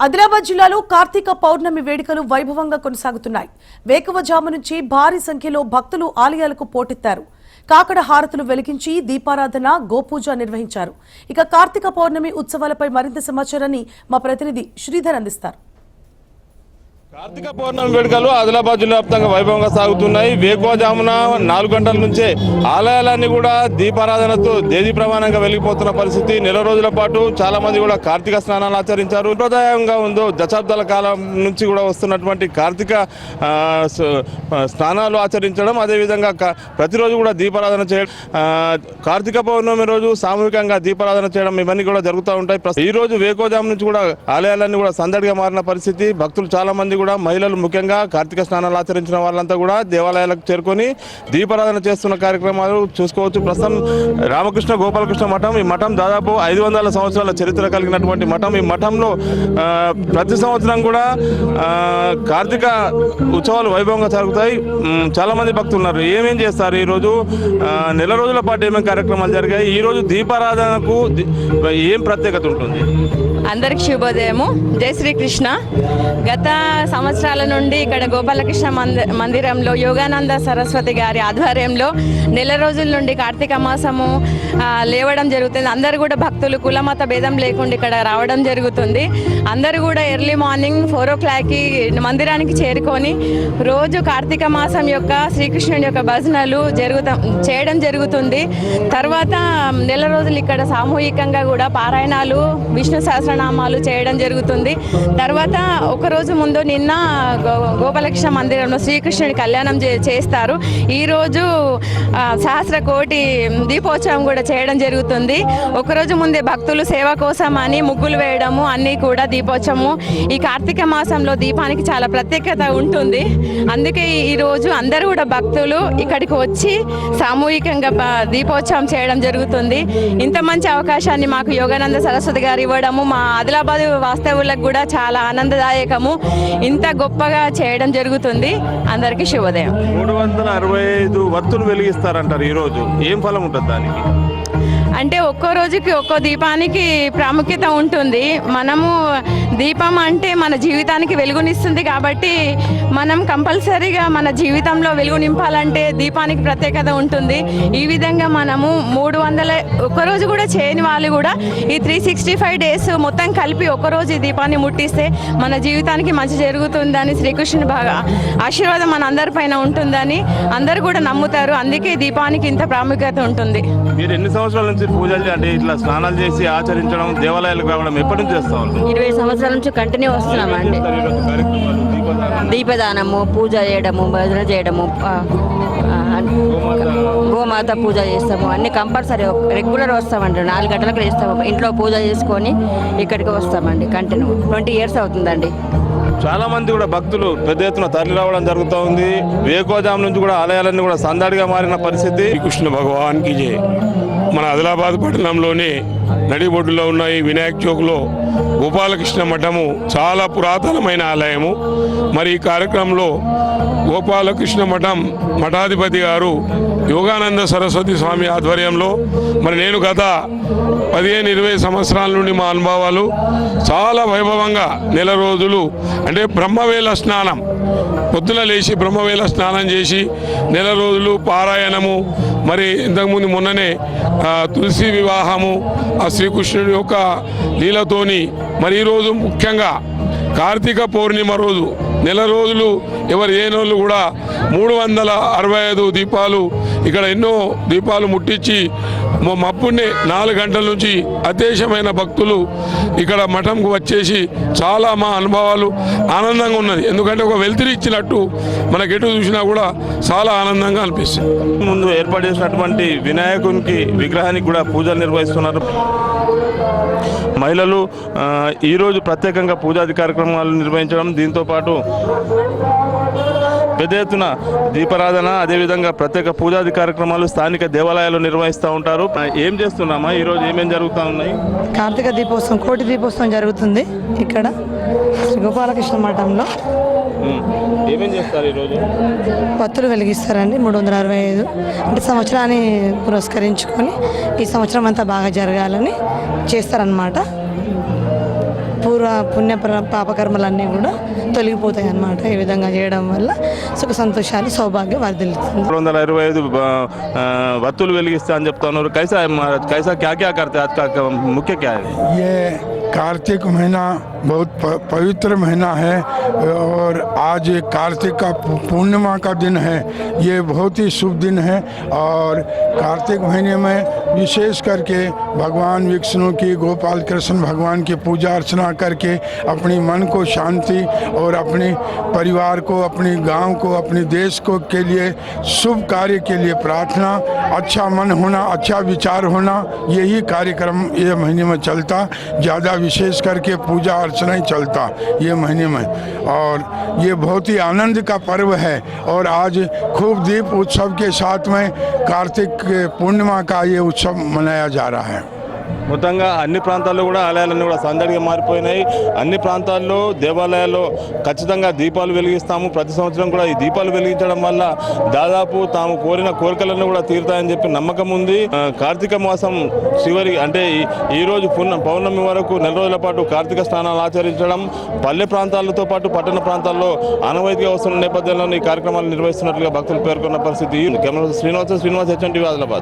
ఆదిలాబాద్ జిల్లాలో కార్తీక పౌర్ణమి వేడుకలు వైభవంగా కొనసాగుతున్నాయి. వేకువజాము నుంచి భారీ సంఖ్యలో భక్తులు ఆలయాలకు పోటెత్తారు. కాకడ హారతులు వెలిగించి దీపారాధన, గోపూజ నిర్వహించారు. ఇక కార్తీక పౌర్ణమి ఉత్సవాలపై మరింత సమాచారాన్ని మా ప్రతినిధి శ్రీధర్ అందిస్తారు. కార్తీక పౌర్ణమి వేడుకలు ఆదిలాబాద్ జిల్లా వ్యాప్తంగా వైభవంగా సాగుతున్నాయి. వేకువజామున 4 గంటల నుంచే ఆలయాలన్నీ కూడా దీపారాధనతో దేదీ ప్రమాణంగా వెలిగిపోతున్న పరిస్థితి. నెల రోజుల పాటు చాలా మంది కూడా కార్తీక స్నానాలు ఆచరించారు. సంప్రదాయంగా ఉందో దశాబ్దాల కాలం నుంచి కూడా వస్తున్నటువంటి కార్తీక స్నానాలు ఆచరించడం, అదేవిధంగా ప్రతిరోజు కూడా దీపారాధన చేయడం, కార్తీక పౌర్ణమి రోజు సామూహికంగా దీపారాధన చేయడం ఇవన్నీ కూడా జరుగుతూ ఉంటాయి. ఈ రోజు వేకువజాము నుంచి కూడా ఆలయాలన్నీ కూడా సందడిగా మారిన పరిస్థితి. భక్తులు చాలా మంది కూడా, మహిళలు ముఖ్యంగా కార్తీక స్నానాలు ఆచరించిన వాళ్ళంతా కూడా దేవాలయాలకు చేరుకొని దీపారాధన చేస్తున్న కార్యక్రమాలు చూసుకోవచ్చు. ప్రస్తుతం రామకృష్ణ గోపాలకృష్ణ మఠం, ఈ మఠం దాదాపు 500 సంవత్సరాల చరిత్ర కలిగినటువంటి మఠం. ఈ మఠంలో ప్రతి సంవత్సరం కూడా కార్తీక ఉత్సవాలు వైభవంగా జరుగుతాయి. చాలా మంది భక్తులు ఉన్నారు. ఏమేం చేస్తారు ఈరోజు, నెల రోజుల పాటు ఏమేమి కార్యక్రమాలు జరిగాయి, ఈ రోజు దీపారాధనకు ఏం ప్రత్యేకత ఉంటుంది? అందరికి శుభోదయము. జై శ్రీకృష్ణ. గత సంవత్సరాల నుండి ఇక్కడ గోపాలకృష్ణ మందిరంలో యోగానంద సరస్వతి గారి ఆధ్వర్యంలో నెల రోజుల నుండి కార్తీక మాసము లేవడం జరుగుతుంది. అందరూ కూడా భక్తులు కులమత భేదం లేకుండా ఇక్కడ రావడం జరుగుతుంది. అందరూ కూడా ఎర్లీ మార్నింగ్ 4 o'clockకి మందిరానికి చేరుకొని రోజు కార్తీక మాసం యొక్క శ్రీకృష్ణుని యొక్క భజనలు చేయడం జరుగుతుంది. తర్వాత నెల రోజులు ఇక్కడ సామూహికంగా కూడా పారాయణాలు, విష్ణు సహస్రనామాలు చేయడం జరుగుతుంది. తర్వాత ఒకరోజు ముందు నిన్న గోపాలకృష్ణ మందిరంలో శ్రీకృష్ణుడి కళ్యాణం చేస్తారు. ఈరోజు సహస్ర కోటి దీపోత్సవం కూడా చేయడం జరుగుతుంది. ఒకరోజు ముందే భక్తులు సేవ కోసం అని ముగ్గులు వేయడము అన్నీ కూడా దీపోత్సవము. ఈ కార్తీక మాసంలో దీపానికి చాలా ప్రత్యేకత ఉంటుంది. అందుకే ఈరోజు అందరూ కూడా భక్తులు ఇక్కడికి వచ్చి సామూహికంగా దీపోత్సవం చేయడం జరుగుతుంది. ఇంత మంచి అవకాశాన్ని మాకు యోగానంద సరస్వతి గారు ఇవ్వడము మా ఆదిలాబాద్ వాస్తవులకు కూడా చాలా ఆనందదాయకము. ఇంత గొప్పగా చేయడం జరుగుతుంది. అందరికీ శుభోదయం. 365 వత్తులు వెలిగిస్తారంటారు. ఈరోజు ఏం ఫలం ఉంటుంది దానికి? అంటే ఒక్కో రోజుకి ఒక్కో దీపానికి ప్రాముఖ్యత ఉంటుంది. మనము దీపం అంటే మన జీవితానికి వెలుగునిస్తుంది కాబట్టి మనం కంపల్సరీగా మన జీవితంలో వెలుగు నింపాలంటే దీపానికి ప్రత్యేకత ఉంటుంది. ఈ విధంగా మనము 300 ఒక్కరోజు కూడా చేయని వాళ్ళు కూడా ఈ 365 days మొత్తం కలిపి ఒక్కరోజు ఈ దీపాన్ని ముట్టిస్తే మన జీవితానికి మంచి జరుగుతుందని, శ్రీకృష్ణుని ఆశీర్వాదం మన అందరిపైన ఉంటుందని అందరూ కూడా నమ్ముతారు. అందుకే దీపానికి ఇంత ప్రాముఖ్యత ఉంటుంది. మీరు ఎన్ని సంవత్సరాల నుంచి పూజలు అంటే ఇట్లా స్నానాలు చేసి ఆచరించడం, దేవాలయాలకు రావడం ఎప్పటి నుంచి చేస్తాం? 20 సంవత్సరాల నుంచి కంటిన్యూ వస్తున్నామండి. దీపదానము, పూజ చేయడము, భజన చేయడము, గోమాత పూజ చేస్తాము, అన్ని కంపల్సరీ రెగ్యులర్ వస్తామండి. 4 గంటలకు చేస్తాము. ఇంట్లో పూజ చేసుకొని ఇక్కడికి వస్తామండి. కంటిన్యూ 20 years అవుతుందండి. చాలా మంది కూడా భక్తులు పెద్ద ఎత్తున తరలి రావడం జరుగుతూ ఉంది. వేకువజాము నుంచి కూడా ఆలయాలన్నీ కూడా సందడిగా మారిన పరిస్థితి. కృష్ణ భగవాన్కి జై. మన ఆదిలాబాద్ పట్టణంలోని నడిబొడ్డులో ఉన్న ఈ వినాయక్ చౌక్లో గోపాలకృష్ణ మఠము చాలా పురాతనమైన ఆలయము. మరి ఈ కార్యక్రమంలో గోపాలకృష్ణ మఠం మఠాధిపతి గారు యోగానంద సరస్వతి స్వామి ఆధ్వర్యంలో మరి నేను గత 15-20 సంవత్సరాల నుండి మా అనుభవాలు చాలా వైభవంగా నెల రోజులు అంటే బ్రహ్మవేళ స్నానం, పొద్దున లేచి బ్రహ్మవేళ స్నానం చేసి నెల రోజులు పారాయణము, మరి ఇంతకుముందు మొన్ననే తులసి వివాహము ఆ శ్రీకృష్ణుడి యొక్క లీలతోని, మరి ఈరోజు ముఖ్యంగా కార్తీక పౌర్ణిమ రోజు నెల రోజులు ఎవరు ఏనోళ్ళు కూడా 365 దీపాలు ఇక్కడ ఎన్నో దీపాలు ముట్టించి మప్పునే 4 గంటల నుంచి అత్యవసరమైన భక్తులు ఇక్కడ మఠంకు వచ్చేసి చాలా మా అనుభవాలు ఆనందంగా ఉన్నది. ఎందుకంటే ఒక వెలుతురు ఇచ్చినట్టు మనకి ఎటు చూసినా కూడా చాలా ఆనందంగా అనిపిస్తుంది. ముందు ఏర్పాటు చేసినటువంటి వినాయకునికి విగ్రహానికి కూడా పూజలు నిర్వహిస్తున్నారు మహిళలు. ఈరోజు ప్రత్యేకంగా పూజాది కార్యక్రమాలు నిర్వహించడం, దీంతోపాటు పెద్ద ఎత్తున దీపారాధన, అదేవిధంగా ప్రత్యేక పూజాది కార్యక్రమాలు స్థానిక దేవాలయాలు నిర్వహిస్తూ ఉంటారు. ఏం చేస్తున్నామా ఈరోజు, ఏమేం జరుగుతూ ఉన్నాయి? కార్తీక దీపోత్సవం, కోటి దీపోత్సవం జరుగుతుంది ఇక్కడ శ్రీ గోపాలకృష్ణ మఠంలో. ఏమేం చేస్తారు ఈరోజు? వత్తులు వెలిగిస్తారండి 365. అంటే సంవత్సరాన్ని పురస్కరించుకొని ఈ సంవత్సరం అంతా బాగా జరగాలని చేస్తారనమాట. పూర్వ పుణ్య పాపకర్మలన్నీ కూడా తొలగిపోతాయి అన్నమాట. ఈ విధంగా చేయడం వల్ల సుఖ సంతోషాలు సౌభాగ్యం వర్ధిల్లుతుంది. 225 వత్తులు వెలిగిస్తా అని చెప్తున్నారు. कैसा क्या क्या करते हैं? आज का मुख्य क्या है? ये कार्तिक महीना बहुत पवित्र महीना है और आज कार्तिक का पूर्णिमा का दिन है। ये बहुत ही शुभ दिन है और कार्तिक महीने में विशेष करके भगवान विष्णु की, गोपाल कृष्ण भगवान की पूजा अर्चना करके अपनी मन को शांति और अपने परिवार को, अपने गांव को, अपने देश को के लिए शुभ कार्य के लिए प्रार्थना, अच्छा मन होना, अच्छा विचार होना, यही कार्यक्रम ये महीने में चलता। ज़्यादा विशेष करके पूजा अर्चना ही चलता ये महीने में और ये बहुत ही आनंद का पर्व है। और आज खूब दीप उत्सव के साथ में कार्तिक पूर्णिमा का ये उत्सव मनाया जा रहा है। మొత్తంగా అన్ని ప్రాంతాల్లో కూడా ఆలయాలన్నీ కూడా సందడిగా మారిపోయినాయి. అన్ని ప్రాంతాల్లో దేవాలయాల్లో ఖచ్చితంగా దీపాలు వెలిగిస్తాము. ప్రతి సంవత్సరం కూడా ఈ దీపాలు వెలిగించడం వల్ల దాదాపు తాము కోరిన కోరికలను కూడా తీరుతాయని చెప్పి నమ్మకం ఉంది. కార్తీక మాసం చివరి అంటే ఈ రోజు పౌర్ణమి వరకు 4 రోజుల పాటు కార్తీక స్నానాలు ఆచరించడం పల్లె ప్రాంతాలతో పాటు పట్టణ ప్రాంతాల్లో ఆనవాయితీగా వస్తున్న నేపథ్యంలో ఈ కార్యక్రమాలు నిర్వహిస్తున్నట్లుగా భక్తులు పేర్కొన్న పరిస్థితి. Camera Srinivas HNTV Adilabad.